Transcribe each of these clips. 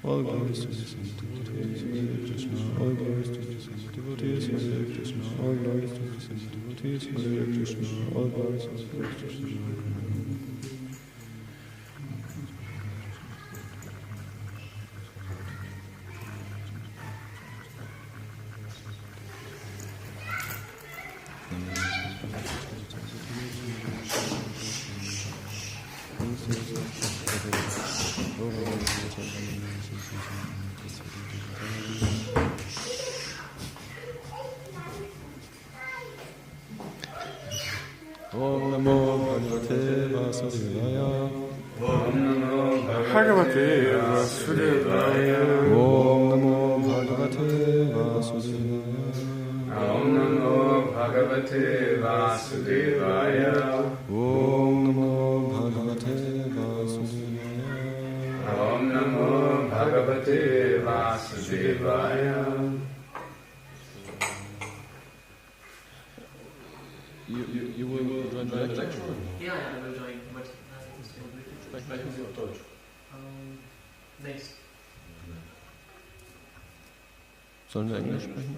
All glories to the Saint Krishna. All glories to the Saint devotees. Hare Krishna. All glories to the Saint devotees. Hare Krishna. All glories to the Saint Krishna. Om Namo Bhagavate Vasudevaya. Om Namo Bhagavate Vasudevaya. Om Namo Bhagavate Vasudevaya. Om Namo Bhagavate Vasudevaya. Om Namo Bhagavate Vasudevaya. Om Namo Bhagavate Vasudevaya. You will join the lecture? Ja, I will join, but Sprechen Sie auf Deutsch? Next. Sollen wir Englisch sprechen?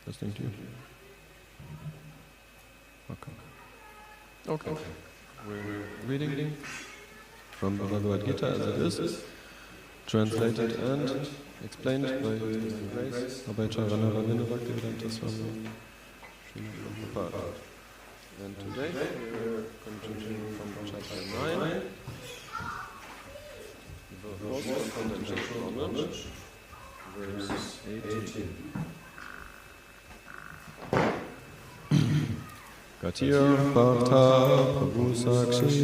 Was denkt ihr? Okay. We're reading from Bhagavad Gita as it is, translated and explained by Abhayacharana Ravindra Bhaktivedanta Swami Srimad Prabhupada. And today we're continuing from chapter 9, the most fundamental knowledge, verse 18. Gatir Bharta Prabhu Sakshi.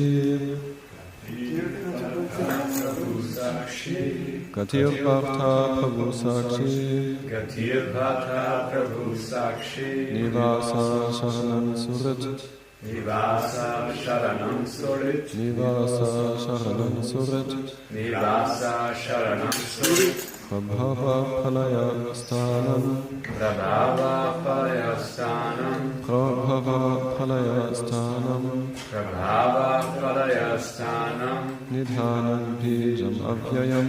Gatir Bharta Prabhu Sakshi. Gatir Bharta Prabhu Sakshi. Nivasa Sharanam Surit. Nivasa Sharanam Surit. Nivasa Sharanam Surit. Nivasa Sharanam Surit. Prabhava Palaya Sthanam. Prabhava Palaya Sthanam. Prabhava Palaya Sthanam. Prabhava Palaya Sthanam. Nidhanam Bijam Avyayam.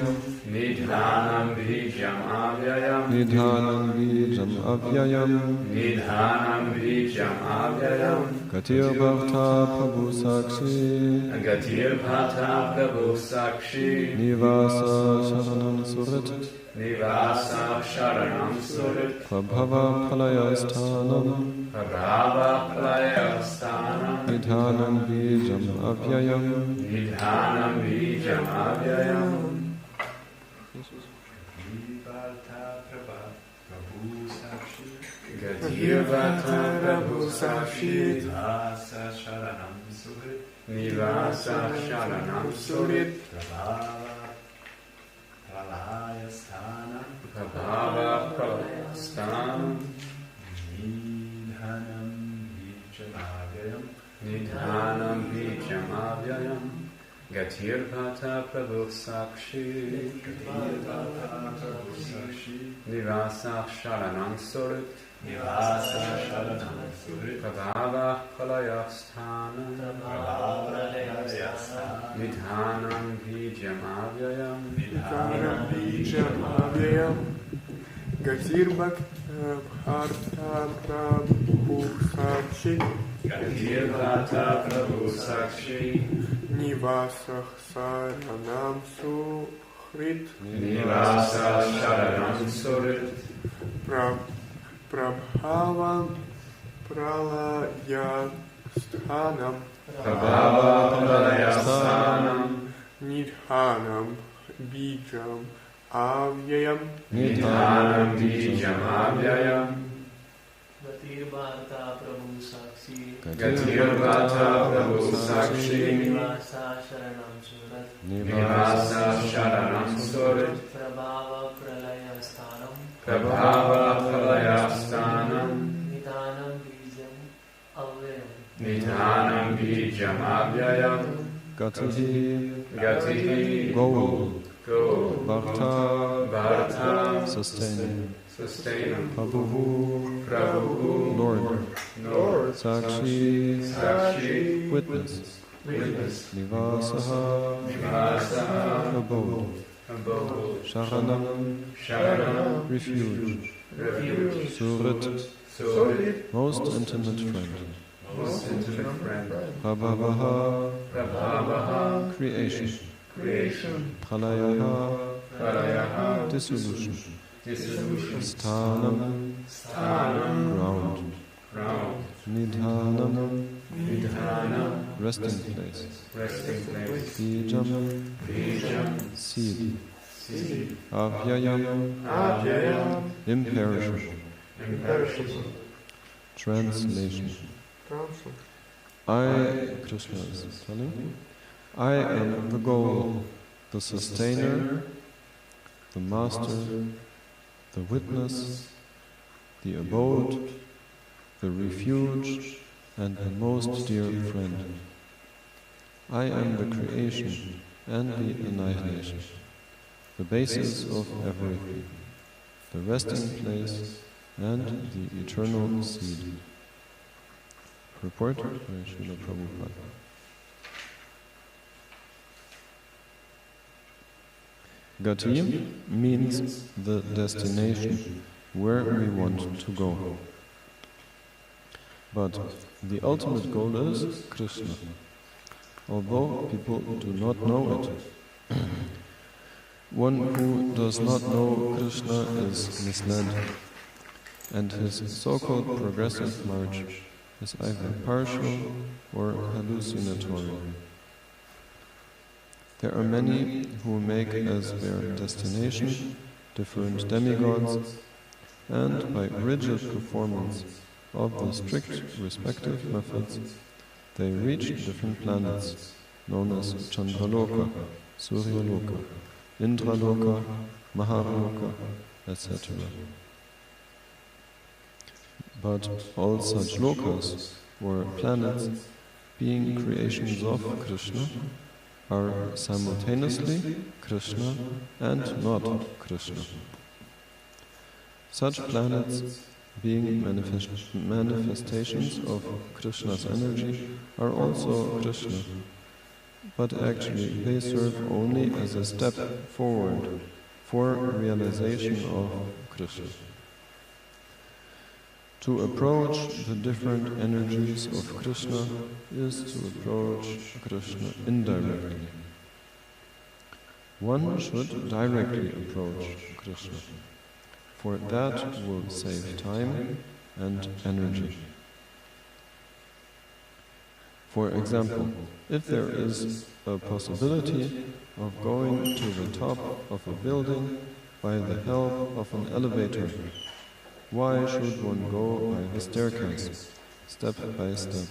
Nidhanam Bijam Avyayam. Nidhanam Bijam Avyayam. Nidhanam Bijam Avyayam. Gatir Bharta Prabhu Sakshi. Gatir Bharta Prabhu Sakshi. Nivasa Sharanam Surit. Nivasa Sharanam Surit. Prabhava Palaya Sthanam. Prabhava Palaya Sthanam. Nidhanam Bijam Avyayam. Nidhanam Bijam Avyayam. Gatir Bharta Prabhu Sakshi. Nivasa Sharanam Surit. Nivasa Sharanam Surit. Prabhava Palaya Sthanam. Nidhanam Bijam Avyayam. Gatir Bharta Prabhu Sakshi. Nivasa Sharanam Surit. Prabhava Palaya Sthanam. Nidhanam Bijam Avyayam. Gatir Bharta Prabhu Sakshi. Gatir Bharta Prabhu Sakshi. Nivasa Sharanam Surit. Nivasa Sharanam Surit. Prabhava pralayasthanam nidhanam bijam avyayam Gatirvarta Prabhu Sakshi Nivasa Sharanam Surat Prabhava Pralayasthanam Nidhanam Bijam Avyayam Gatihi, goal, Varta, sustaining, Prabhu, Lord, Sakshi, witness, Nivasaha, abode, Sharanam, refuge, Surat, most intimate friend, Prabhavaha, creation, Pralayaha, dissolution, Sthanam, ground, Nidhanam, resting place, Bijam, seed, Avyayam, imperishable. Translation. Krishna is telling, I am the goal, the sustainer, the master, the witness, the abode, the refuge, and the most dear friend. I am the creation and the annihilation, the basis of everything, the resting place and the eternal seed. Report by Srila Prabhupada. Gati means the destination, where we want to go. But the ultimate goal is Krishna, although people do not know it. One who does not know Krishna is misled, and his so-called progressive march is either partial or hallucinatory. There are many who make as their destination different demigods, and by rigid performance of the strict respective methods, they reach different planets, known as Chandraloka, Suryaloka, Indraloka, Maharaloka, etc. But all such lokas, or planets, being creations of Krishna, are simultaneously Krishna and not Krishna. Such planets, being manifestations of Krishna's energy, are also Krishna, but actually they serve only as a step forward for realization of Krishna. To approach the different energies of Krishna is to approach Krishna indirectly. One should directly approach Krishna, for that will save time and energy. For example, if there is a possibility of going to the top of a building by the help of an elevator, why should one go by the staircase, step by step?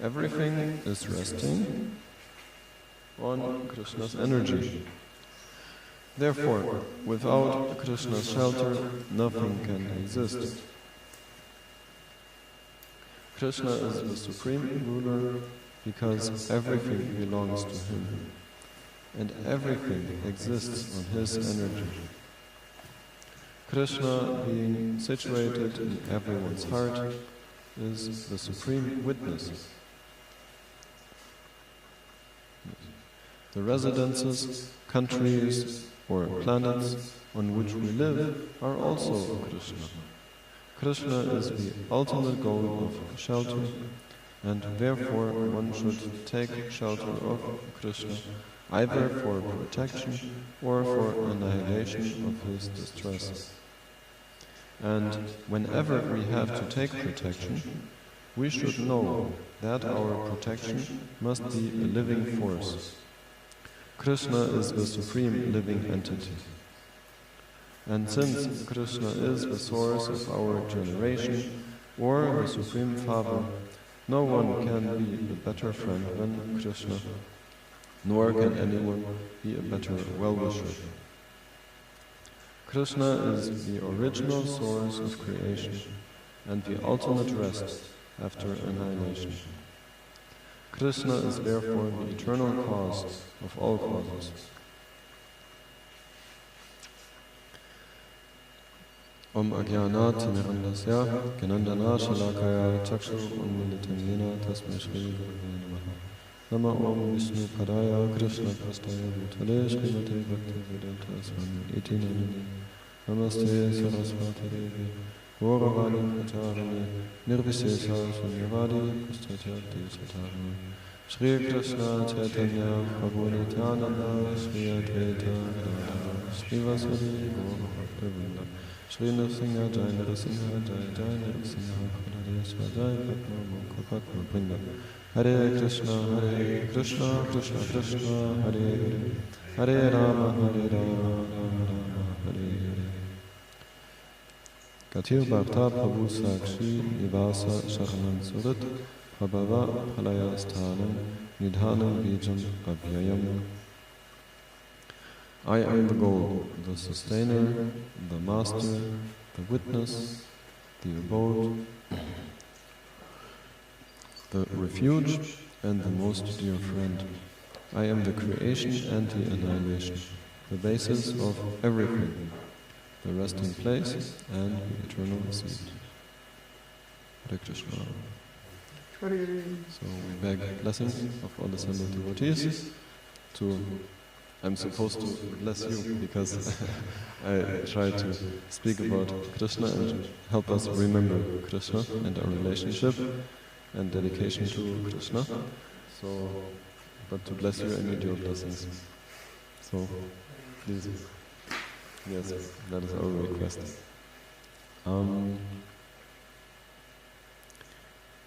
Everything is resting on Krishna's energy. Therefore, without Krishna's shelter, nothing can exist. Krishna is the supreme ruler because everything belongs to him, and everything exists on his energy. Krishna, being situated in everyone's heart, is the supreme witness. The residences, countries, or planets on which we live are also Krishna. Krishna is the ultimate goal of shelter, and therefore one should take shelter of Krishna, either for protection or for annihilation of his distress. And whenever we have to take protection, we should know that our protection must be a living force. Krishna is the supreme living entity. And since Krishna is the source of our generation, or the Supreme Father, no one can be a better friend than Krishna, nor can anyone be a better well-wisher. Krishna is the original source of creation and the ultimate rest after annihilation. Krishna is therefore the eternal cause of all causes. Om Ajnanat Nirandasya Ganandana Shalakaya Chakshu Unmilitam Yena Tasmai Shri Gurave Namaha. Nama Om Vishnu Padaya Krishna Prastaya Bhutale Srimate Bhakti Vedanta Swami Iti Namini. Namaste Saraswati Devi Gauravani Acharani Nirvishesha Sunyavadi Pustatya Desatarani Shri Krishna Chaitanya Prabhu Nityananda Shri Advaita Gadadhara Shri Vasudeva Gaura Shri Nrsimha Jai Nrsimha Jai Jai Nrsimha Kuladesha Jai Padma Mukha Padma Brinda Hare Krishna Krishna Krishna Hare Hare Hare Rama Rama Rama Hare Hare Gatir Bhakta Prabhu Sakshi Nivasa Sharanam Surat Prabhava Pralaya Sthanam Nidhanam Bijam Abhyayam. I am the goal, the sustainer, the master, the witness, the abode, the refuge, and the most dear friend. I am the creation and the annihilation, the basis of everything, the resting place and the eternal seat. Hare Krishna. So we beg blessings of all assembled devotees to... I'm supposed to bless you because I try to speak about Krishna and help us remember Krishna and our relationship and dedication to Krishna. So, but to bless you, I need your blessings. So, please, yes, that is our request.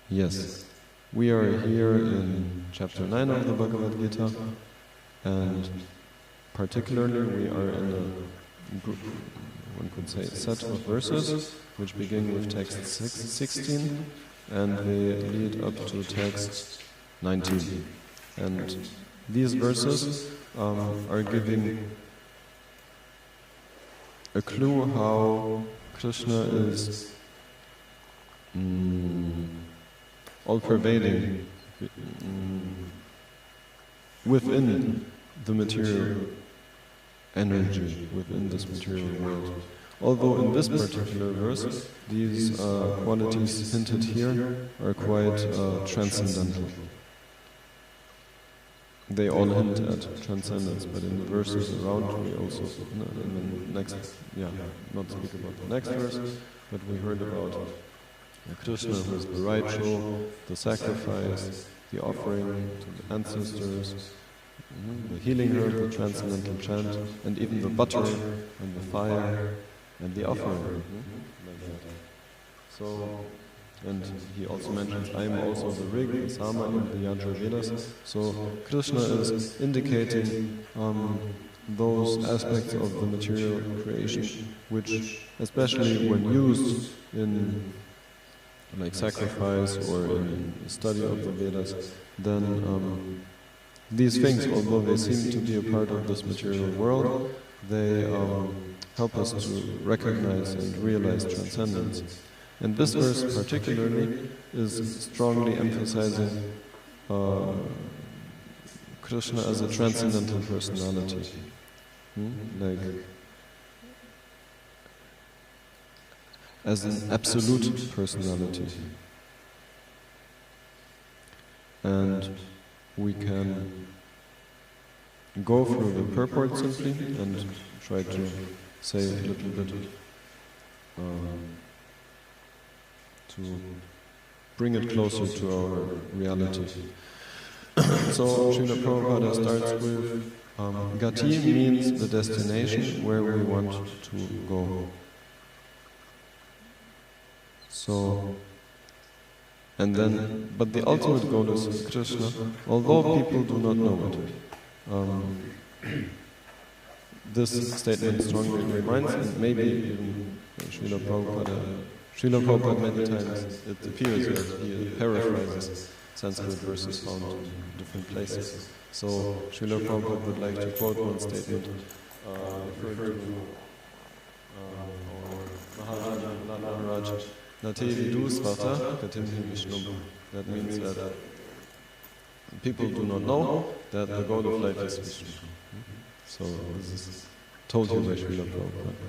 Yes, we are here in chapter 9 of the Bhagavad Gita, and particularly, we are in a group, one could say, set of verses which begin with text 16 and they lead up to text 19. And these verses are giving a clue how Krishna is all-pervading within the material energy, within this material world. Although in this particular verse, these qualities hinted here are quite transcendental. They all hint at transcendence, but in the verses around we also, in the next, not speak about the next verse, but we heard about Krishna who is the ritual, the sacrifice, the offering to the ancestors, the healing herb, the transcendental chant, and even the butter and the fire and the offering. Like that. So, and he also mentions, I am also the rig, the sama, and the yajna vedas. So Krishna is indicating those aspects of the material creation, which, especially when used in like sacrifice or in study of the Vedas, then these things, although they seem to be a part of this material world, they help us to recognize and realize transcendence. And this verse particularly is strongly emphasizing Krishna as a transcendental personality. Like, as an absolute personality. And we can go through the purport simply and try to say a little bit to bring it closer to our reality. So Srila Prabhupada starts with Gati means the destination where we want to go. So, and then, but the ultimate goal is Krishna, although people do not know it. This statement strongly reminds, and maybe even Srila Prabhupada many times, it appears that he paraphrases Sanskrit verses found in different places. So Srila Prabhupada would like to quote one statement referring to Maharaj Nate vidu svata katimhi vishnum. That means that people do not know that the goal of life is Vishnu. So this is told you by Srila Prabhupada.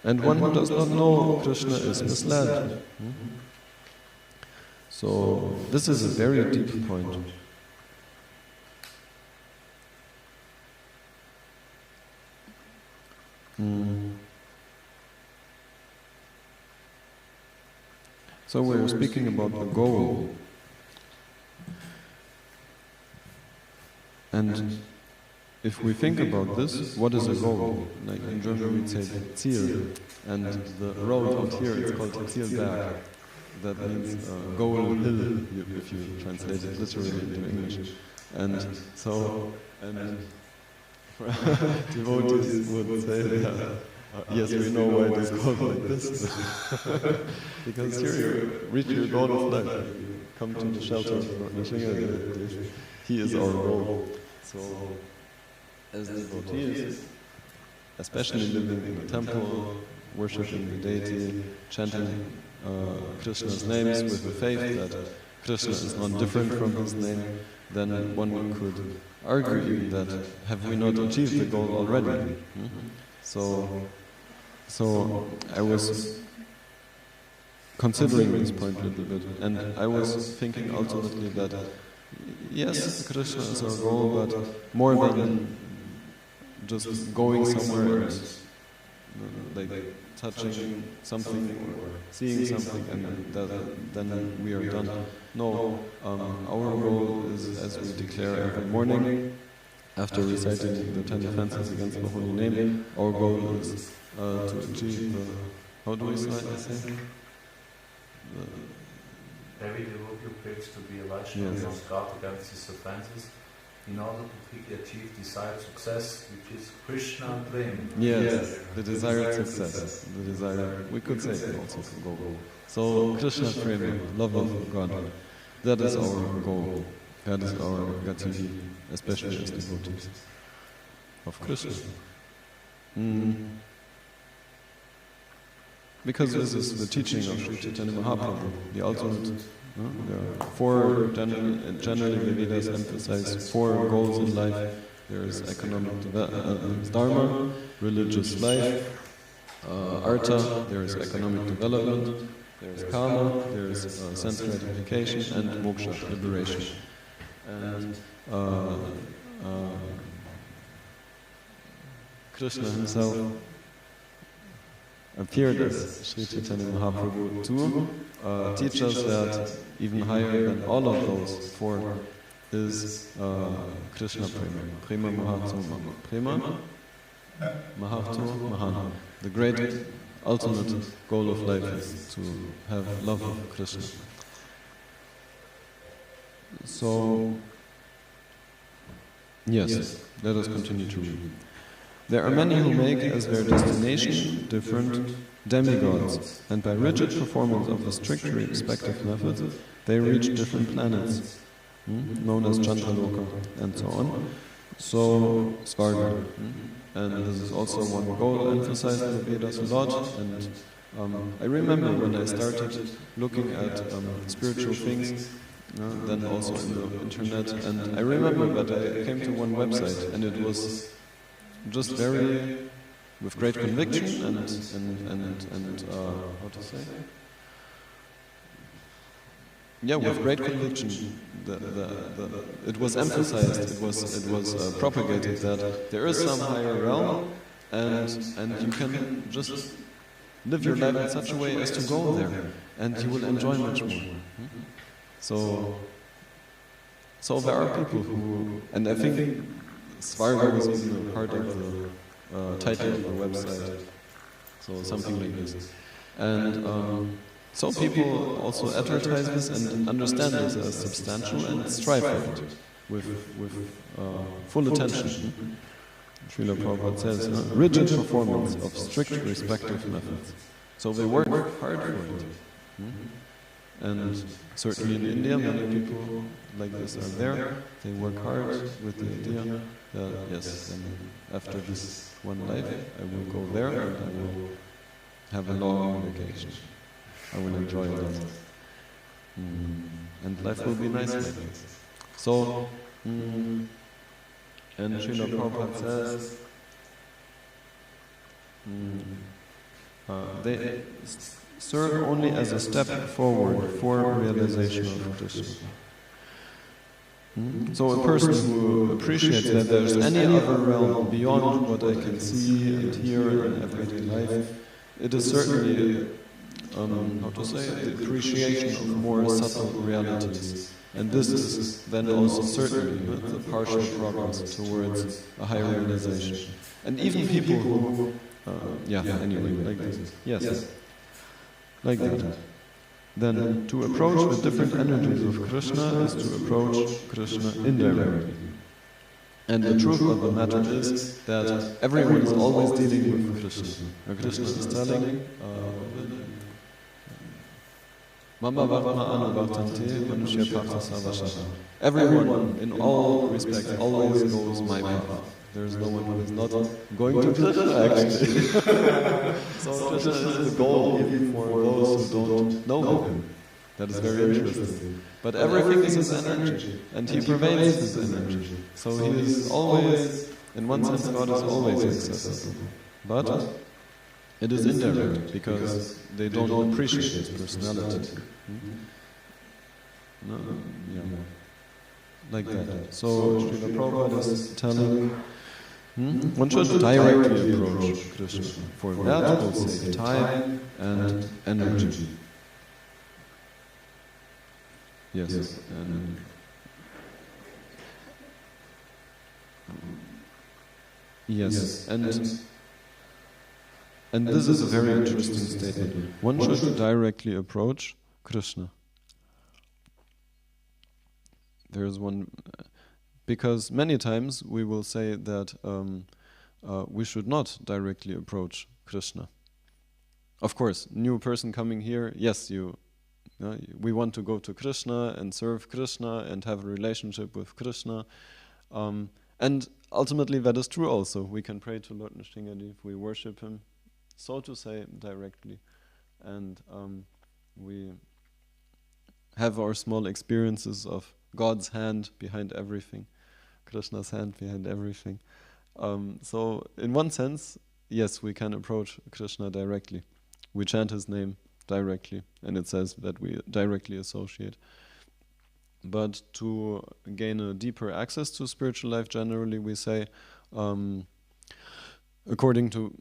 And one who does not know Krishna is misled. So this is a very deep point. So we are speaking about the goal. And if we think about this, what is a goal? Like in German we'd say Ziel, and the road out here it's called Zielberg. That means goal hill, if you translate it literally into English. And so, devotees would say that, yes, we know why it is called like this. Because here you reach your goal of life. You come to the shelter of Nishinga, he is our goal. So, as devotees, especially living in the temple, worshipping the deity, chanting Krishna's names with the faith that Krishna is not different from his name, then one could argue that have we not achieved the goal already? So I was considering this point a little bit, and I was thinking ultimately that yes, Krishna is our goal, but more than just going somewhere and like touching something or seeing something and then we are done. No, our goal is, as we declare every morning, after reciting the 10 defenses against the holy name, our goal is to achieve the, how do we say? Every devotee prays to be a Vaishnava who has guard against his offenses in order to quickly achieve desired success, which is Krishna Prema. Yes, the desired success. The desired, we could say also goal. So Krishna Prema, love of God, that is our goal. That is our gati, especially as devotees of Krishna. Because this is the teaching of Sri Chaitanya Mahaprabhu, the ultimate. There are four, generally the Vedas emphasize four goals in life. There is economic dharma, religious life, artha, there is economic development, there is kama, there is sense gratification, and moksha, liberation. And Krishna himself appeared as Sri Chaitanya Mahaprabhu to teach us that even higher than all of those four is Krishna Prema. Prema Mahatma. Prema Mahatma Mahan. The great ultimate goal of life is to have love of Krishna. So, yes, let us continue to read. There are many who make as their destination different demigods, and by rigid performance of the strictly respective methods, they reach different planets, known as Chandraloka, and so on. So, Svarga. And this is also one goal emphasized in the Vedas a lot. And I remember when I started looking at spiritual things, then also in the internet, and I remember that I came to one website, and it was just very, with great conviction and how to say? Yeah, with great conviction. It was emphasized, it was propagated that there is some higher realm, and you can just live your life in such a way as to go there, and you will enjoy much more. So there are people who, and I think Svarga was even a part of the title of the website, so something like this. And So people also advertise this and understand this as substantial and strive for it with full attention. Srila Prabhupada says, rigid performance of strict respective methods. So they work hard for it. And certainly in India, many people like this are there. They work hard with the idea that, yes, then after this one life, I will go there and I will have a long vacation. I will enjoy that. And life will be nice like this. So, and Srila Prabhupada says, they serve only as a step forward for realization of Krishna. So a person who appreciates that there's any other realm beyond what I can see and hear in everyday life, it is certainly, the appreciation of more subtle realities. And this is then also certainly the partial progress towards a higher realization. And even people who, anyway, like this. Yes. Like that. Then to approach the different energies of Krishna is to approach Krishna indirectly. And the truth of the matter is that everyone is always dealing with Krishna. Krishna is telling, Mama Varma Anuvartante Manushya Partha Savasha. Everyone, in all respects, always goes my path. There is no one who is not going to Krishna, actually. So Krishna is the goal even for those who don't know him. That is very interesting. But everything is his energy, and he pervades his energy. So he is always, in one sense, God is always accessible. But it is indirect, because they don't appreciate his personality. Like that. So Srila Prabhupada is telling, one should directly approach Krishna. For that will save time and energy. Yes, and this is a very interesting statement. One should directly approach Krishna. There is one, because many times we will say that we should not directly approach Krishna. Of course, new person coming here, yes, we want to go to Krishna and serve Krishna and have a relationship with Krishna. And ultimately that is true also. We can pray to Lord Nrsimhadev if we worship him, so to say, directly. And we have our small experiences of God's hand behind everything, Krishna's hand behind everything. So in one sense, yes, we can approach Krishna directly. We chant his name directly, and it says that we directly associate. But to gain a deeper access to spiritual life, generally we say, according to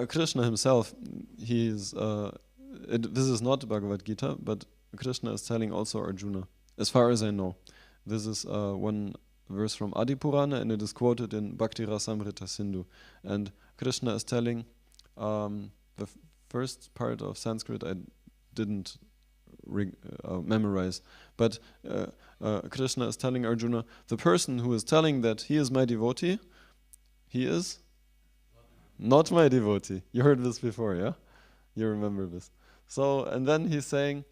Krishna himself, this is not Bhagavad Gita, but Krishna is telling also Arjuna, as far as I know. This is one verse from Adi Purana, and it is quoted in Bhakti Rasamrita Sindhu. And Krishna is telling, the first part of Sanskrit I didn't memorize, but Krishna is telling Arjuna, the person who is telling that he is my devotee, he is not my devotee. You heard this before, yeah? You remember this. So, and then he's saying,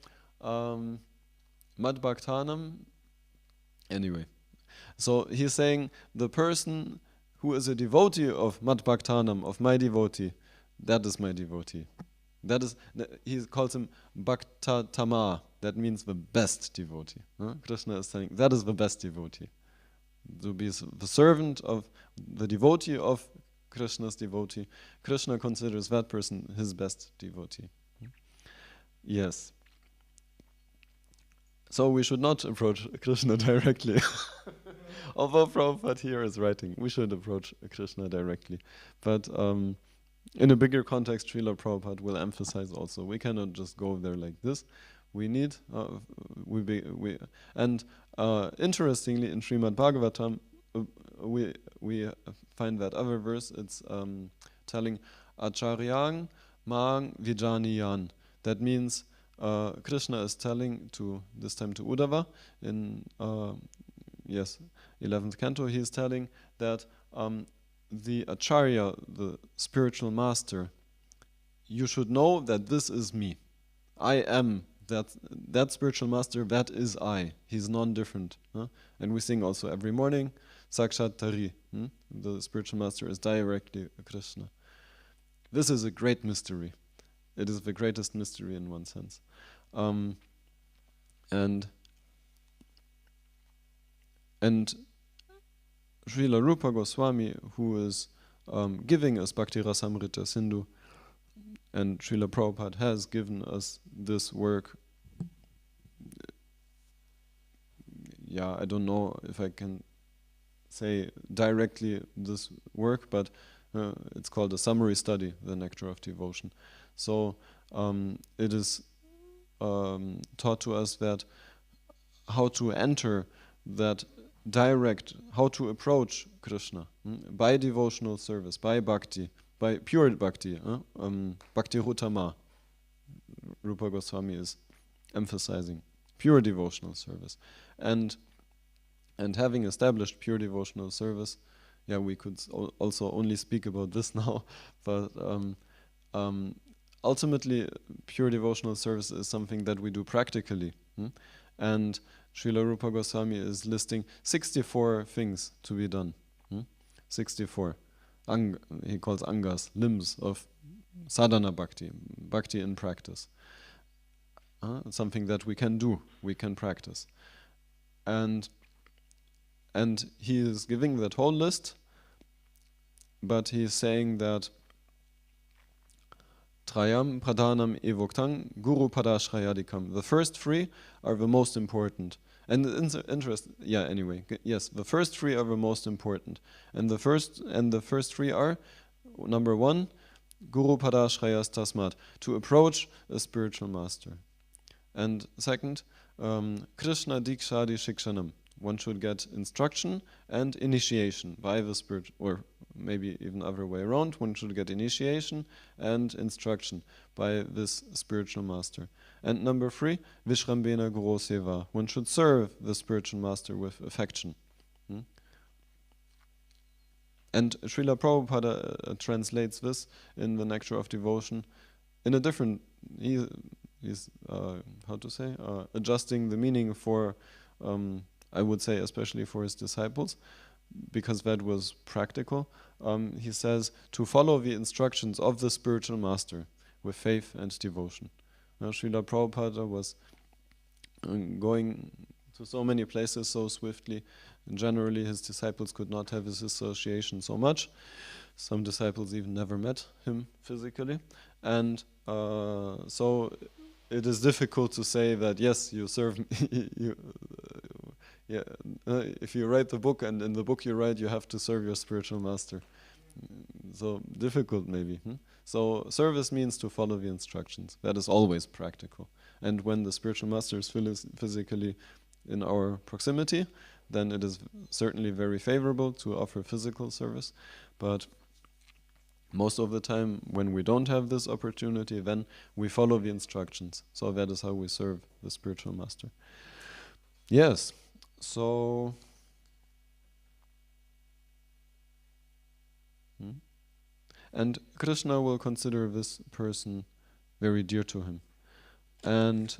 Mad Bhaktanam, anyway. So he's saying, the person who is a devotee of Mad Bhaktanam, of my devotee, that is my devotee. He calls him Bhaktatama, that means the best devotee. Krishna is saying, that is the best devotee. To be the servant of the devotee of Krishna's devotee. Krishna considers that person his best devotee. Yes. So we should not approach Krishna directly. Although Prabhupada here is writing, we should approach Krishna directly. But in a bigger context, Srila Prabhupada will emphasize also, we cannot just go there like this. We need, interestingly, in Srimad-Bhagavatam, we find that other verse. It's telling Acharyang Mang Vijaniyan. That means Krishna is telling this time to Uddhava in 11th canto, he is telling that the Acharya, the spiritual master, you should know that this is me. I am that spiritual master, that is I. He's non-different. And we sing also every morning, Sakshat Tari. The spiritual master is directly Krishna. This is a great mystery. It is the greatest mystery in one sense. And Srila Rupa Goswami, who is giving us Bhakti Rasamrita Sindhu, and Srila Prabhupada has given us this work. Yeah, I don't know if I can say directly this work, but it's called a summary study, the Nectar of Devotion. So it is taught to us that how to enter that direct, how to approach Krishna by devotional service, by bhakti, by pure bhakti, bhakti rutama. Rupa Goswami is emphasizing pure devotional service, and having established pure devotional service, we could also only speak about this now, but ultimately pure devotional service is something that we do practically, and Srila Rupa Goswami is listing 64 things to be done. 64. He calls angas, limbs of sadhana bhakti, bhakti in practice. Something that we can do, we can practice. And he is giving that whole list, but he is saying that Trayam pradhanam evoktang guru padashrayadikam. The first three are the most important. And the first three are the most important. And the first three are, number one, guru padashrayas tasmat, to approach a spiritual master. And second, Krishna dikshadi shikshanam. One should get instruction and initiation by the spirit, or maybe even other way around. One should get initiation and instruction by this spiritual master. And number three, Vishrambena Guru Seva. One should serve the spiritual master with affection. And Srila Prabhupada translates this in the Nectar of Devotion in a different. He's adjusting the meaning for. I would say especially for his disciples, because that was practical. He says to follow the instructions of the spiritual master with faith and devotion. Now, Srila Prabhupada was going to so many places so swiftly, and generally his disciples could not have his association so much. Some disciples even never met him physically, and so it is difficult to say that yes, you serve me. If you write the book and in the book you write you have to serve your spiritual master. So difficult maybe. So service means to follow the instructions. That is always practical. And when the spiritual master is physically in our proximity, then it is certainly very favorable to offer physical service. But most of the time when we don't have this opportunity, then we follow the instructions. So that is how we serve the spiritual master. Yes. So, and Krishna will consider this person very dear to him. And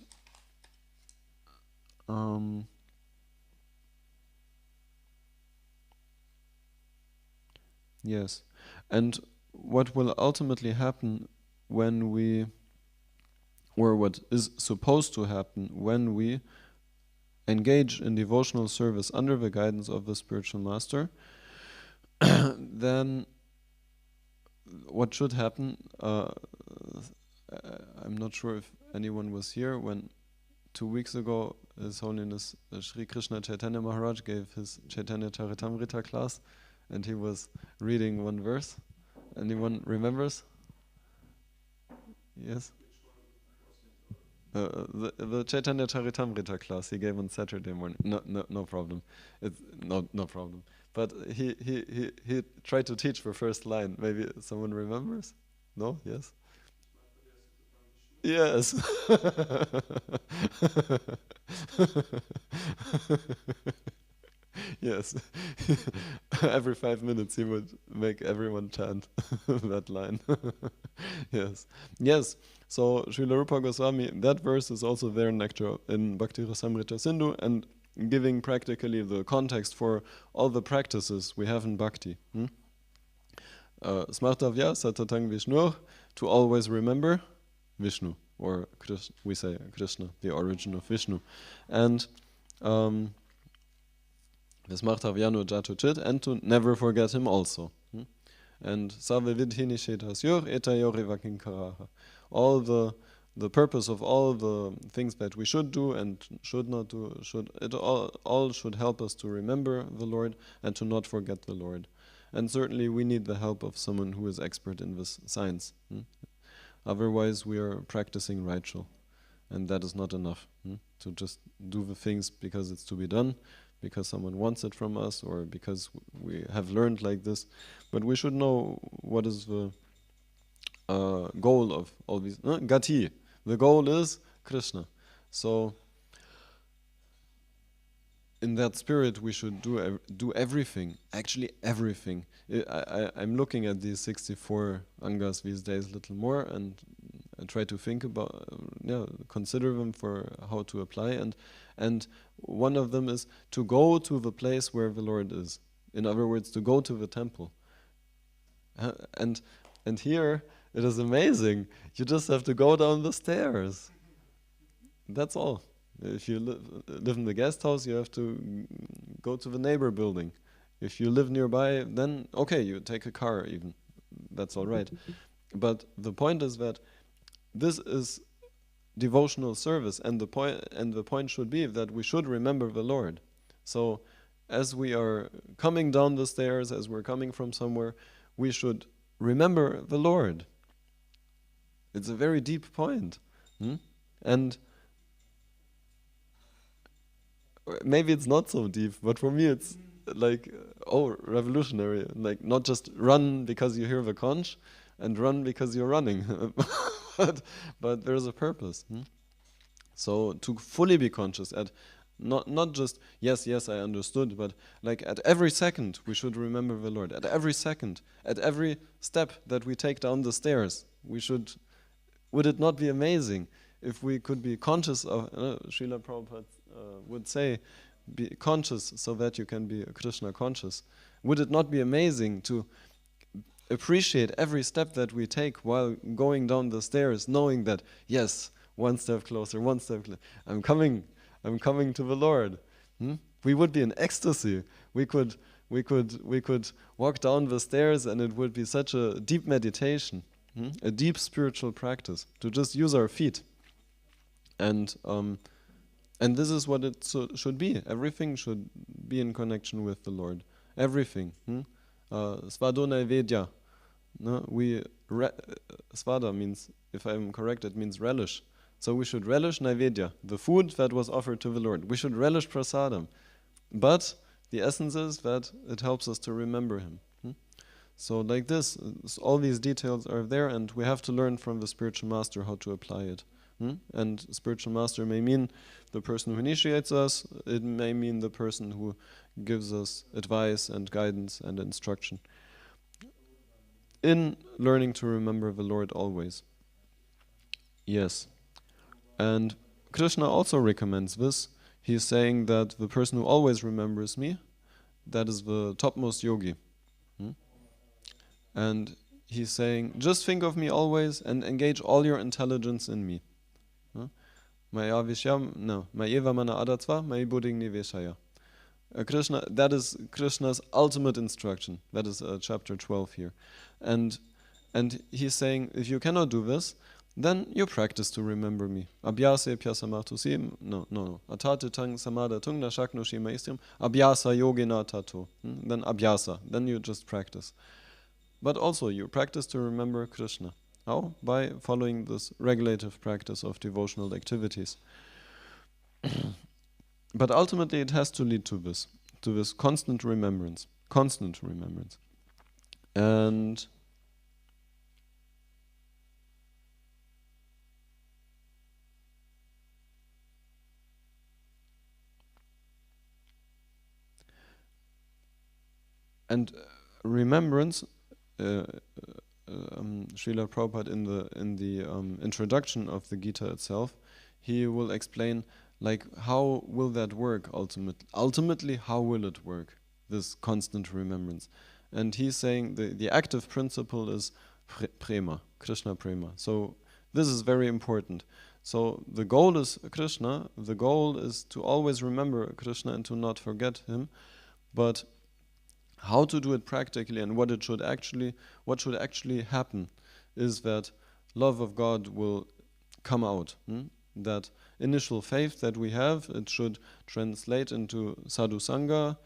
yes, and what will ultimately happen when we, or what is supposed to happen when we engage in devotional service under the guidance of the spiritual master, then what should happen, I'm not sure if anyone was here when 2 weeks ago His Holiness Sri Krishna Chaitanya Maharaj gave his Chaitanya Charitamrita class, and he was reading one verse. Anyone remembers? Yes? The Chaitanya Charitamrita class he gave on Saturday morning. No problem. No problem. But he tried to teach the first line. Maybe someone remembers? No? Yes? Yes. Yes. Every 5 minutes he would make everyone chant that line. Yes. Yes. So Srila Rupa Goswami, that verse is also there in lecture in Bhakti Rasamrita Sindhu, and giving practically the context for all the practices we have in bhakti. Smartavya satatang Vishnu, to always remember Vishnu, or Krishna, we say Krishna, the origin of Vishnu. And Smartavyano Jatu Chit, and to never forget him also. And Save Vidhini Shetasyor Etayori Vakinkaraha. All the purpose of all the things that we should do and should not do, all should help us to remember the Lord and to not forget the Lord. And certainly we need the help of someone who is expert in this science. Otherwise we are practicing ritual, and that is not enough. To just do the things because it's to be done, because someone wants it from us, or because we have learned like this. But we should know what is the goal of all these. Gati. The goal is Krishna. So in that spirit we should do everything, actually everything. I'm looking at these 64 angas these days a little more, and I try to think about, consider them for how to apply, and one of them is to go to the place where the Lord is. In other words, to go to the temple. And here it is amazing. You just have to go down the stairs. That's all. If you live in the guest house, you have to go to the neighbor building. If you live nearby, then okay, you take a car even. That's all right. But the point is that this is devotional service, and the point should be that we should remember the Lord. So as we are coming down the stairs, as we're coming from somewhere, we should remember the Lord. It's a very deep point. And maybe it's not so deep, but for me it's like, revolutionary. Like, not just run because you hear the conch, and run because you're running. but there's a purpose. So to fully be conscious at not just yes I understood, but like at every second we should remember the Lord. At every second, at every step that we take down the stairs, we should. Would it not be amazing if we could be conscious of? Srila Prabhupada would say, be conscious so that you can be Krishna conscious. Would it not be amazing to appreciate every step that we take while going down the stairs, knowing that yes, one step closer, I'm coming to the Lord. We would be in ecstasy. We could walk down the stairs, and it would be such a deep meditation, a deep spiritual practice to just use our feet. And this is what it should be. Everything should be in connection with the Lord. Everything. Svadona Vedya. No, Svada means, if I'm correct, it means relish. So we should relish Naivedya, the food that was offered to the Lord. We should relish prasadam. But the essence is that it helps us to remember Him. So like this, all these details are there, and we have to learn from the spiritual master how to apply it. And spiritual master may mean the person who initiates us, it may mean the person who gives us advice and guidance and instruction in learning to remember the Lord always. Yes. And Krishna also recommends this. He's saying that the person who always remembers me, that is the topmost yogi. And he's saying, just think of me always and engage all your intelligence in me. Krishna, that is Krishna's ultimate instruction. That is chapter 12 here. And he's saying, if you cannot do this, then you practice to remember me. Abhyasa pyasamatusim. No. Atatitang samadatung na shaknoshi maistrim. Abhyasa yogina tato. Then abhyasa. Then you just practice. But also you practice to remember Krishna. How? By following this regulative practice of devotional activities. But ultimately it has to lead to this constant remembrance. And And remembrance, Srila Prabhupada in the introduction of the Gita itself, he will explain like how will that work ultimately. Ultimately, how will it work, this constant remembrance? And he's saying the active principle is prema, Krishna prema. So this is very important. So the goal is Krishna, the goal is to always remember Krishna and to not forget him, but how to do it practically and what should actually happen is that love of God will come out. That initial faith that we have, it should translate into sadhu sangha,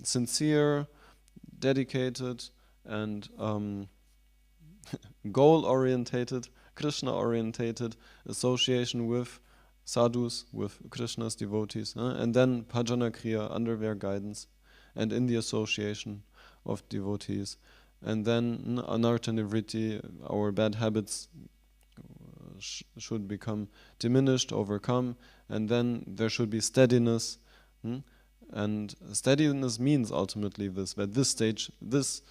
sincere, dedicated, and goal-orientated, Krishna-orientated association with sadhus, with Krishna's devotees, and then bhajana kriya under their guidance, and in the association of devotees, and then anartha nivritti, our bad habits should become diminished, overcome, and then there should be steadiness. And steadiness means ultimately this, that this stage, this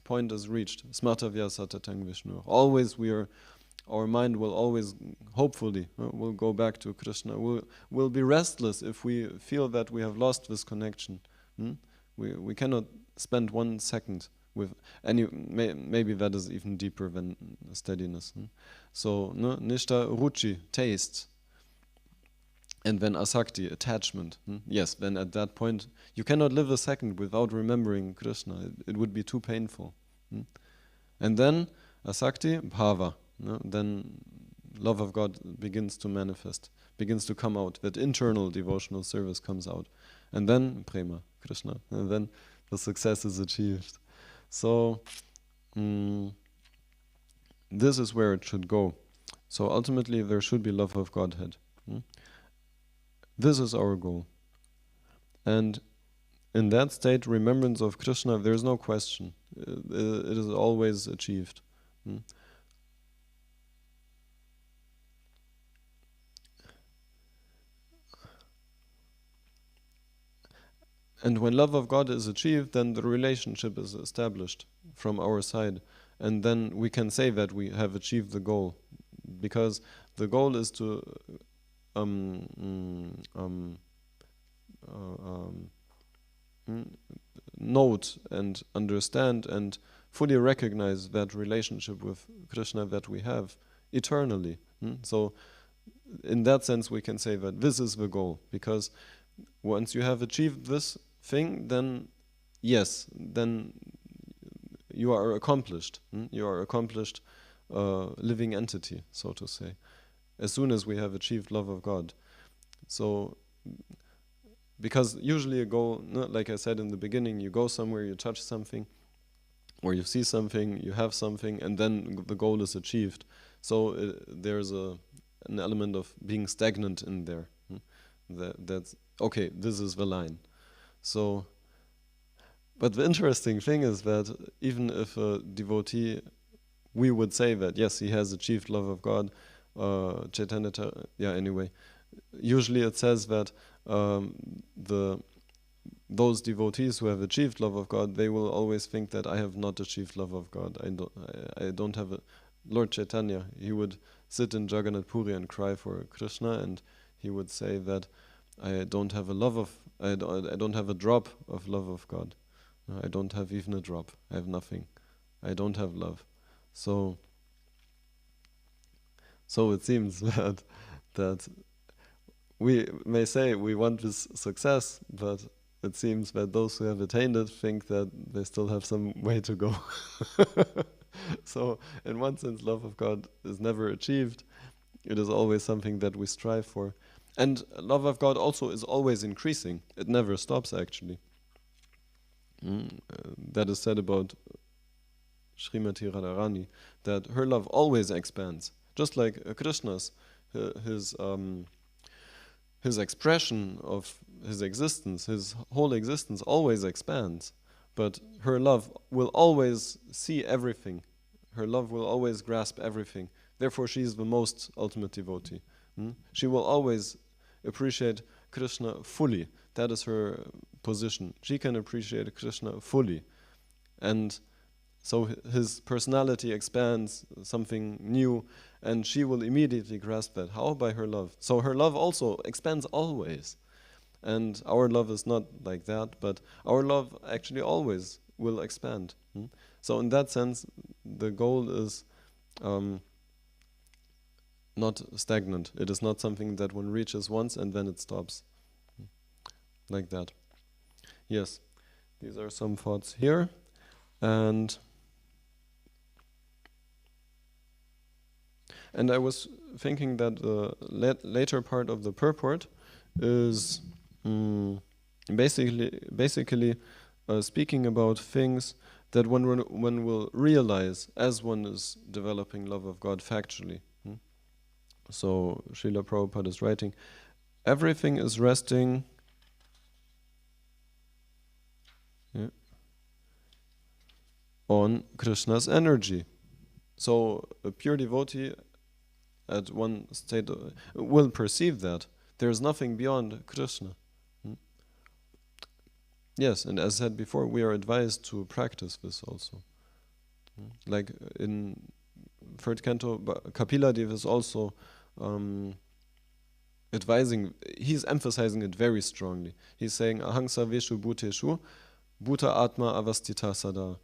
point is reached. Smartavya satatang Vishnu. Always our mind will always, hopefully, will go back to Krishna. We'll be restless if we feel that we have lost this connection. We cannot spend 1 second with any, maybe that is even deeper than steadiness. So, nishta ruchi, taste. And then asakti, attachment. Yes, then at that point, you cannot live a second without remembering Krishna. It would be too painful. And then asakti, bhava. Then love of God begins to manifest, begins to come out. That internal devotional service comes out. And then prema, Krishna. And then the success is achieved. So, this is where it should go. So ultimately there should be love of Godhead. This is our goal. And in that state, remembrance of Krishna, there is no question. It is always achieved. And when love of God is achieved, then the relationship is established from our side. And then we can say that we have achieved the goal. Because the goal is to note and understand and fully recognize that relationship with Krishna that we have eternally. So in that sense we can say that this is the goal, because once you have achieved this thing, then yes, then you are accomplished. You are accomplished living entity, so to say, as soon as we have achieved love of God. So, because usually a goal, like I said in the beginning, you go somewhere, you touch something, or you see something, you have something, and then the goal is achieved. So there's an element of being stagnant in there. That's okay, this is the line. So, but the interesting thing is that even if a devotee, we would say that yes, he has achieved love of God, Chaitanya, anyway. Usually it says that those devotees who have achieved love of God, they will always think that I have not achieved love of God. I don't have a Lord Chaitanya. He would sit in Jagannath Puri and cry for Krishna, and he would say that I don't have I don't have a drop of love of God. I don't have even a drop. I have nothing. I don't have love. So it seems that we may say we want this success, but it seems that those who have attained it think that they still have some way to go. So in one sense, love of God is never achieved. It is always something that we strive for. And love of God also is always increasing. It never stops, actually. That is said about Srimati Radharani, that her love always expands. Just like Krishna's, his expression of his existence, his whole existence always expands. But her love will always see everything. Her love will always grasp everything. Therefore she is the most ultimate devotee. She will always appreciate Krishna fully. That is her position. She can appreciate Krishna fully. And so his personality expands, something new, and she will immediately grasp that. How? By her love. So her love also expands always. And our love is not like that, but our love actually always will expand. So in that sense, the goal is not stagnant. It is not something that one reaches once and then it stops. Like that. Yes, these are some thoughts here. And I was thinking that the later part of the purport is basically speaking about things that one will realize as one is developing love of God factually. So Srila Prabhupada is writing, everything is resting on Krishna's energy. So a pure devotee at one state will perceive that there is nothing beyond Krishna. Yes, and as said before, we are advised to practice this also. Like in third canto, Kapila Dev is also advising, he's emphasizing it very strongly. He's saying, Ahang sarveshu bhuteshu, bhuta atma avastita sada.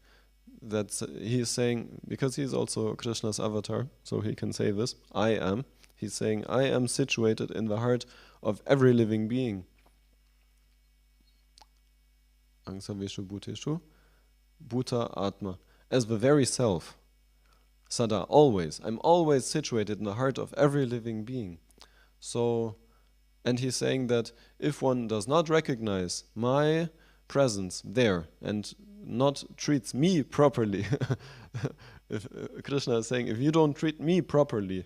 That's, he is saying, because he's also Krishna's avatar, so he can say this, I am. He's saying, I am situated in the heart of every living being. Angsaveshu bhuteshu, bhuta atma. As the very self. Sada, always. I'm always situated in the heart of every living being. So, and he's saying that if one does not recognize my presence there and not treats me properly, if Krishna is saying, if you don't treat me properly,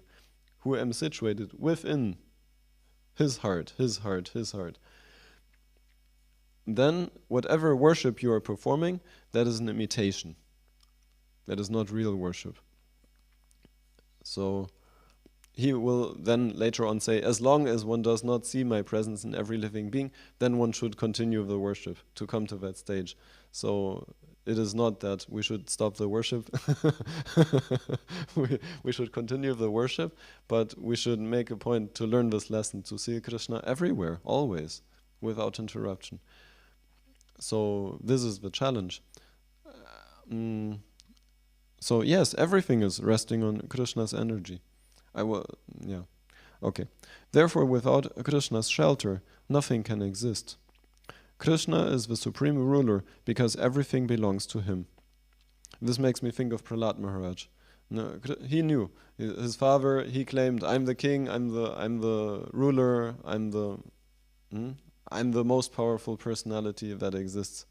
who am situated within his heart, then whatever worship you are performing, that is an imitation. That is not real worship. So he will then later on say, as long as one does not see my presence in every living being, then one should continue the worship to come to that stage. So it is not that we should stop the worship. we should continue the worship, but we should make a point to learn this lesson, to see Krishna everywhere, always, without interruption. So this is the challenge. So yes, everything is resting on Krishna's energy. Okay. Therefore, without Krishna's shelter, nothing can exist. Krishna is the supreme ruler because everything belongs to him. This makes me think of Prahlad Maharaj. No, he knew his father. He claimed, "I'm the king. I'm the ruler. I'm the most powerful personality that exists."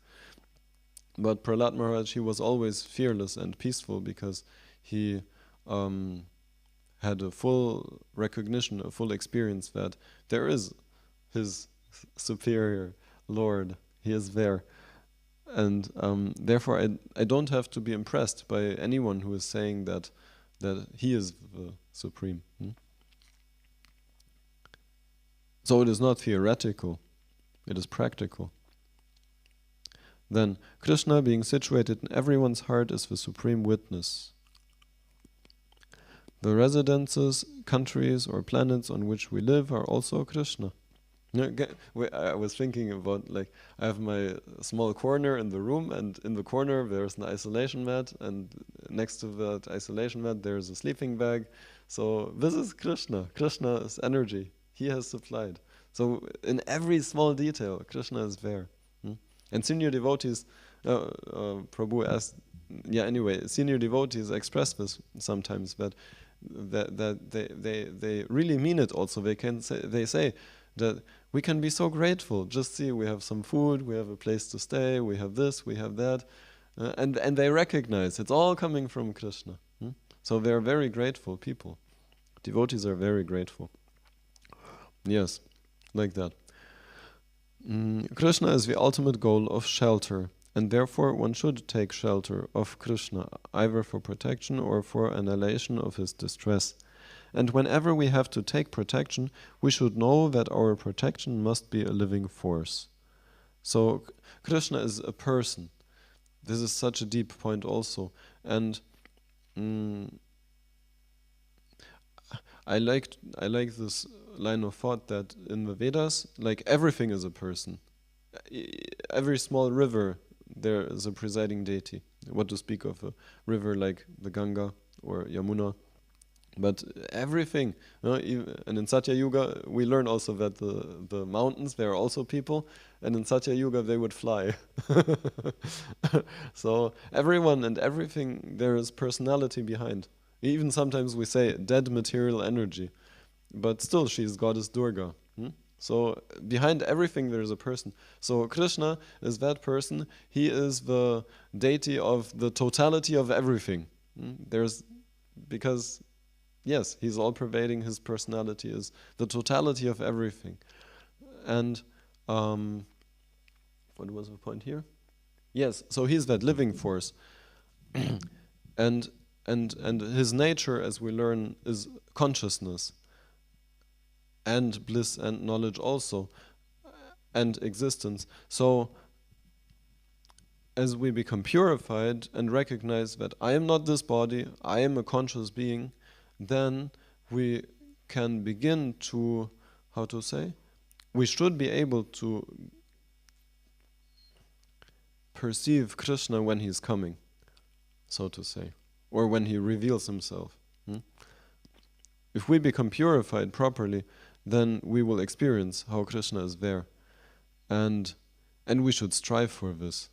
But Prahlad Maharaj, he was always fearless and peaceful because he had a full recognition, a full experience that there is his superior Lord. He is there. And therefore I don't have to be impressed by anyone who is saying that he is the supreme. So it is not theoretical, it is practical. Then, Krishna being situated in everyone's heart is the supreme witness. The residences, countries, or planets on which we live are also Krishna. I was thinking about, like, I have my small corner in the room, and in the corner there's an isolation mat, and next to that isolation mat there's a sleeping bag. So this is Krishna. Krishna is energy. He has supplied. So in every small detail, Krishna is there. And senior devotees, Prabhu asked, senior devotees express this sometimes, that they really mean it also. They say that we can be so grateful. Just see, we have some food, we have a place to stay, we have this, we have that. And they recognize it's all coming from Krishna. So they are very grateful people. Devotees are very grateful. Yes, like that. Krishna is the ultimate goal of shelter, and therefore one should take shelter of Krishna, either for protection or for annihilation of his distress. And whenever we have to take protection, we should know that our protection must be a living force. So Krishna is a person. This is such a deep point also. And I like this line of thought that in the Vedas, like everything is a person. Every small river, there is a presiding deity. What to speak of a river like the Ganga or Yamuna. But everything, and in Satya Yuga, we learn also that the mountains, they are also people, and in Satya Yuga, they would fly. So everyone and everything, there is personality behind. Even sometimes we say dead material energy, but still she is goddess Durga. So behind everything there is a person. So Krishna is that person. He is the deity of the totality of everything. Because yes, he's all-pervading. His personality is the totality of everything. And what was the point here? Yes, so he's that living force. and his nature, as we learn, is consciousness and bliss and knowledge also, and existence. So as we become purified and recognize that I am not this body, I am a conscious being, then we can begin to, we should be able to perceive Krishna when he's coming, so to say, or when he reveals himself. If we become purified properly, then we will experience how Krishna is there. And we should strive for this.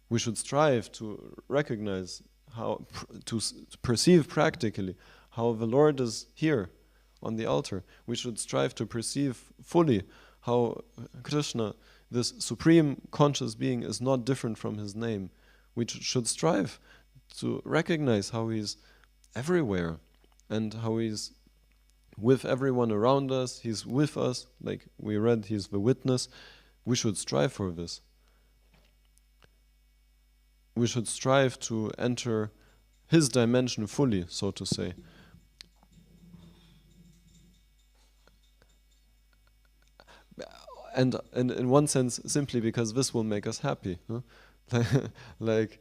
We should strive to recognize how, to perceive practically how the Lord is here on the altar. We should strive to perceive fully how Krishna, this supreme conscious being, is not different from his name. We should strive to recognize how he's everywhere and how he's with everyone around us, he's with us, like we read, he's the witness. We should strive for this. We should strive to enter his dimension fully, so to say. And in one sense, simply because this will make us happy. Like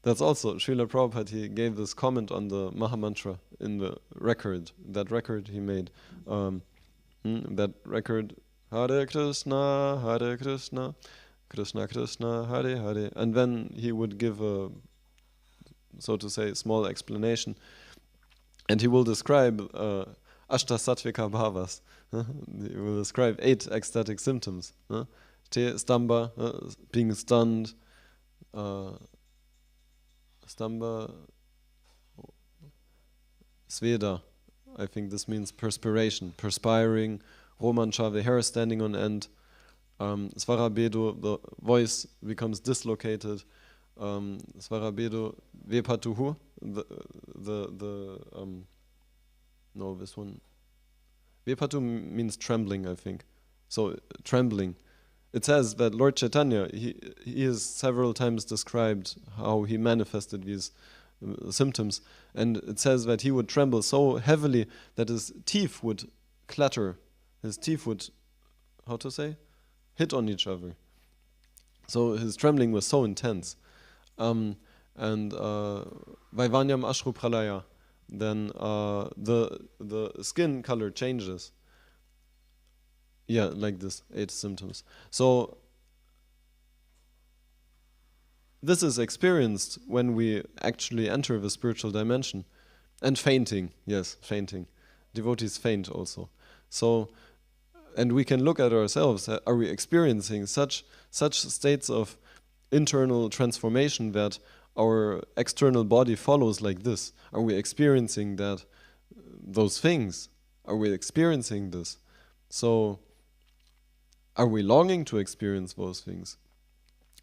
that's also, Srila Prabhupada, he gave this comment on the Maha Mantra in the record, that record he made. That record, Hare Krishna, Krishna Krishna, Hare Hare. And then he would give a, so to say, small explanation. And he will describe Ashta Sattvika Bhavas. He will describe 8 ecstatic symptoms. Stamba, being stunned, Stamba, Sveda, I think this means perspiration, perspiring, Romancha, the hair standing on end, Svarabedo, the voice becomes dislocated, Svarabedo, Vepatuhu, no, this one, Vepatu means trembling, I think, so trembling. It says that Lord Chaitanya, he is several times described how he manifested these symptoms, and it says that he would tremble so heavily that his teeth would clatter, his teeth would, hit on each other. So his trembling was so intense. And Vaivanyam Ashru Pralaya, then the skin color changes. Yeah, like this, 8 symptoms. So this is experienced when we actually enter the spiritual dimension. And fainting, yes, fainting. Devotees faint also. So, and we can look at ourselves. Are we experiencing such states of internal transformation that our external body follows like this? Are we experiencing those things? Are we experiencing this? So, are we longing to experience those things?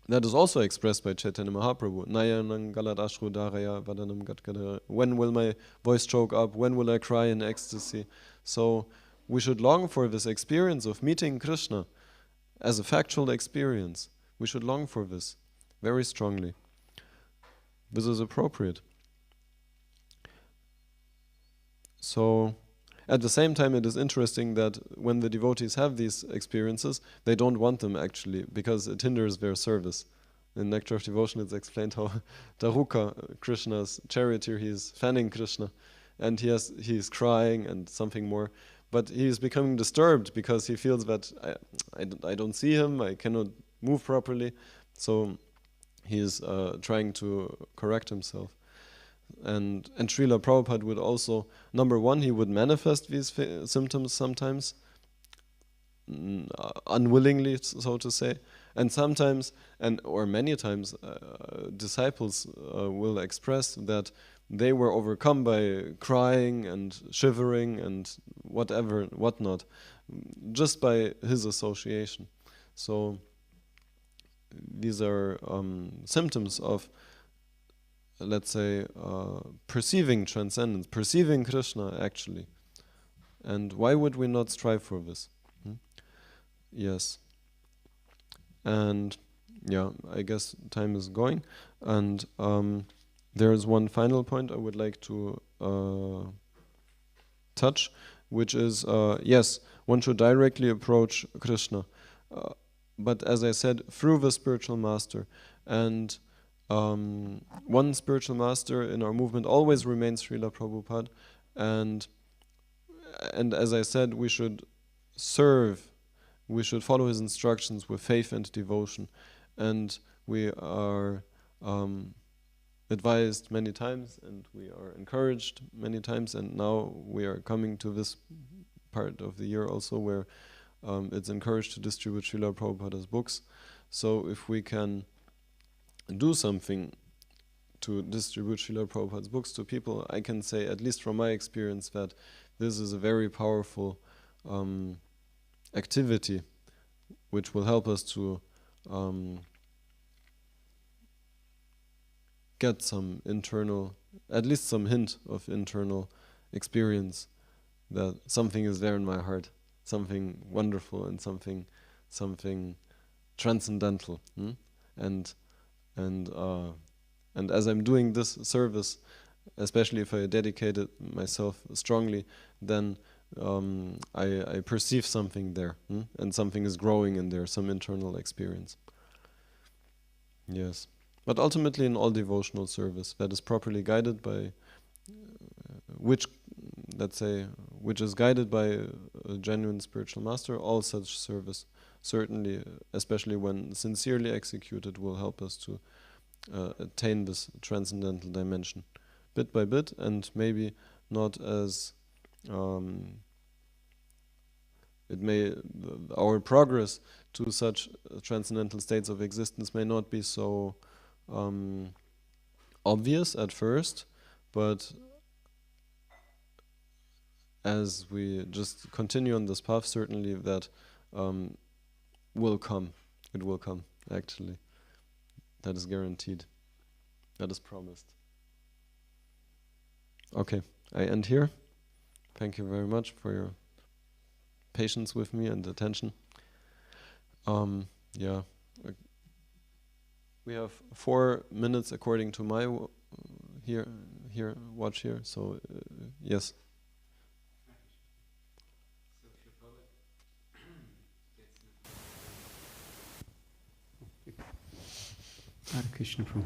That is also expressed by Chaitanya Mahaprabhu. Nayanam galat ashru dharaya vadanam gatkadara. When will my voice choke up? When will I cry in ecstasy? So we should long for this experience of meeting Krishna as a factual experience. We should long for this very strongly. This is appropriate. So, At the same time, it is interesting that when the devotees have these experiences, they don't want them actually, because it hinders their service. In Nectar of Devotion, it's explained how Daruka, Krishna's charioteer, he is fanning Krishna, and he is crying and something more, but he is becoming disturbed because he feels that I don't see him, I cannot move properly, so he is trying to correct himself. And Srila Prabhupada would also, number one, he would manifest these symptoms sometimes, unwillingly, so to say, and sometimes, or many times, disciples will express that they were overcome by crying and shivering and whatnot, just by his association. So these are symptoms of, let's say, perceiving transcendence, perceiving Krishna actually. And why would we not strive for this? Yes. And yeah, I guess time is going. And there is one final point I would like to touch, which is, yes, one should directly approach Krishna. But as I said, through the spiritual master. And one spiritual master in our movement always remains Srila Prabhupada, and as I said, we should serve, we should follow his instructions with faith and devotion, and we are advised many times, and we are encouraged many times, and now we are coming to this part of the year also where it's encouraged to distribute Srila Prabhupada's books. So if we can do something to distribute Srila Prabhupada's books to people, I can say, at least from my experience, that this is a very powerful activity which will help us to get some internal, at least some hint of internal experience that something is there in my heart, something wonderful and something transcendental. And as I'm doing this service, especially if I dedicated myself strongly, then I perceive something there, and something is growing in there, some internal experience. Yes, but ultimately in all devotional service that is properly guided by, which is guided by a genuine spiritual master, all such service, certainly, especially when sincerely executed, will help us to attain this transcendental dimension, bit by bit, and maybe not as our progress to such transcendental states of existence may not be so obvious at first, but as we just continue on this path, certainly that will come. It will come, actually. That is guaranteed. That is promised. Okay, I end here. Thank you very much for your patience with me and attention. Yeah, we have 4 minutes according to my watch here. So yes. Hare Krishna Prabhu.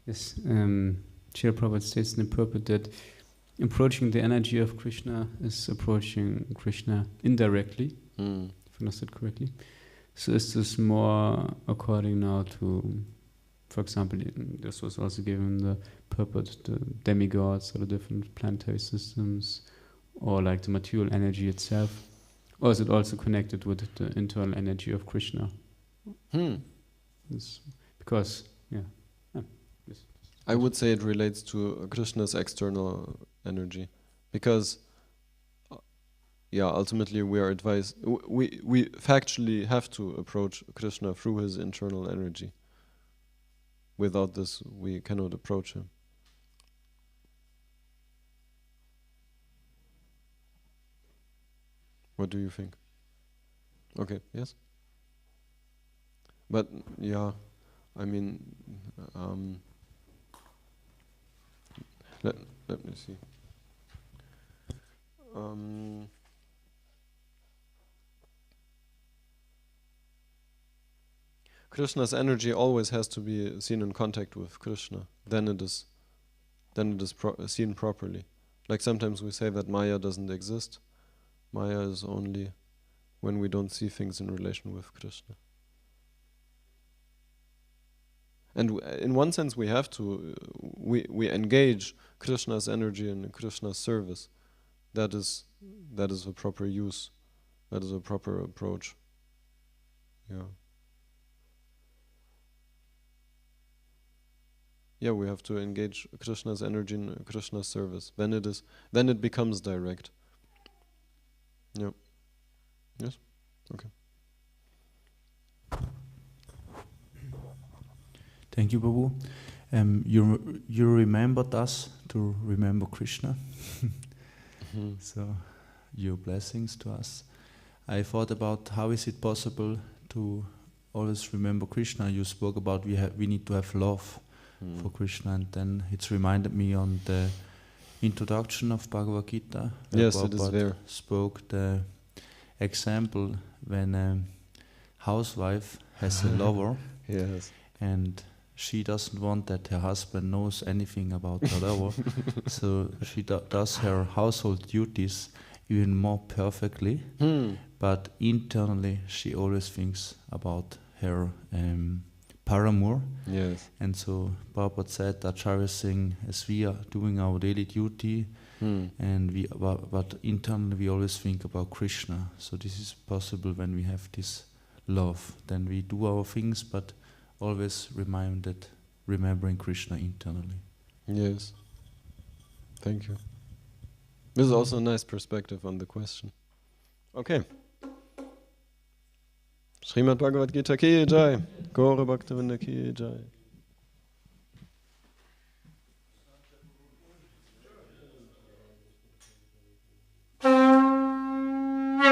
Yes, Srila Prabhupada states in the purport that approaching the energy of Krishna is approaching Krishna indirectly, if I understood correctly. So is this more according now to, for example, this was also given the purport, the demigods or the different planetary systems, or like the material energy itself, or is it also connected with the internal energy of Krishna? Because, I would say it relates to Krishna's external energy, because, ultimately we are advised, we factually have to approach Krishna through his internal energy. Without this, we cannot approach him. What do you think? Okay, yes? But, I mean, let me see. Krishna's energy always has to be seen in contact with Krishna. Then it is seen properly. Like sometimes we say that Maya doesn't exist. Maya is only when we don't see things in relation with Krishna. And in one sense we have to, we engage Krishna's energy in Krishna's service. That is a proper use. That is a proper approach. Yeah. Yeah, we have to engage Krishna's energy in Krishna's service. Then it becomes direct. Yeah. Yes? Okay. Thank you, Prabhu. You remembered us to remember Krishna. So, your blessings to us. I thought about how is it possible to always remember Krishna. You spoke about we need to have love for Krishna, and then it's reminded me on the introduction of Bhagavad Gita. Yes, it is there. Spoke the example when a housewife has a lover, yes, and she doesn't want that her husband knows anything about her lover, so she does her household duties even more perfectly, but internally she always thinks about her paramour. Yes. And so Prabhupada said that Acharya Singh, as we are doing our daily duty, and but internally we always think about Krishna. So this is possible when we have this love. Then we do our things, but always remembering Krishna internally. Yes. Thank you. This is also a nice perspective on the question. Okay. Srimad-Bhagavad Gita ki jai. Gaura Bhaktivinoda ki jai.